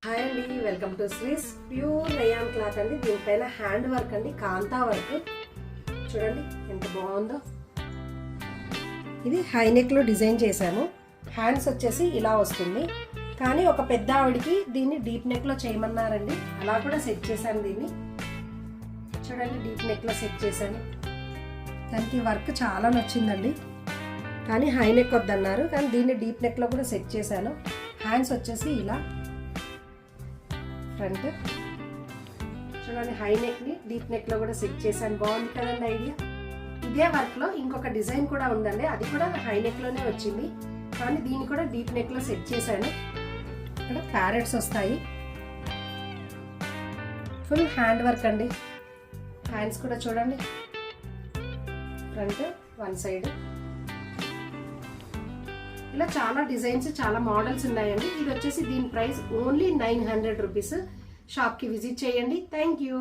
Hi అండి, welcome to Swiss pure rayon cloth అండి. దీనిపైన హ్యాండ్ వర్క్ అండి, కాంతా వర్క్ చూడండి ఎంత బాగుందో. ఇది హై నెక్ లో డిజైన్ చేశాను. హ్యాండ్స్ వచ్చేసి ఇలా వస్తుంది, కానీ ఒక పెద్ద ఆవిడికి దీన్ని డీప్ నెక్ లో చేయమన్నారండి. అలా కూడా సెట్ చేశాను. దీన్ని చూడండి, డీప్ నెక్ లో సెట్ చేశాను. దానికి వర్క్ చాలా నచ్చిందండి, కానీ హై నెక్ వద్దన్నారు. కానీ దీన్ని డీప్ నెక్ లో కూడా సెట్ చేశాను. హ్యాండ్స్ వచ్చేసి ఇలా ఫ్రంట్ చూడండి, హై నెక్ ని డీప్ నెక్ లో కూడా సెట్ చేశాను. బాగుంది కదండి ఐడియా. ఇదే వర్క్ లో ఇంకొక డిజైన్ కూడా ఉందండి, అది కూడా హై నెక్ లోనే వచ్చింది, కానీ దీన్ని కూడా డీప్ నెక్ లో సెట్ చేశాను. ఇక్కడ ప్యారెట్స్ వస్తాయి. ఫుల్ హ్యాండ్ వర్క్ అండి. హ్యాండ్స్ కూడా చూడండి, ఫ్రంట్ వన్ సైడ్ ఇలా చాలా డిజైన్స్, చాలా మోడల్స్ ఉన్నాయండి. ఇది వచ్చేసి దీని ప్రైస్ ఓన్లీ 900 రూపీస్. షాప్కి విజిట్ చేయండి. Thank you.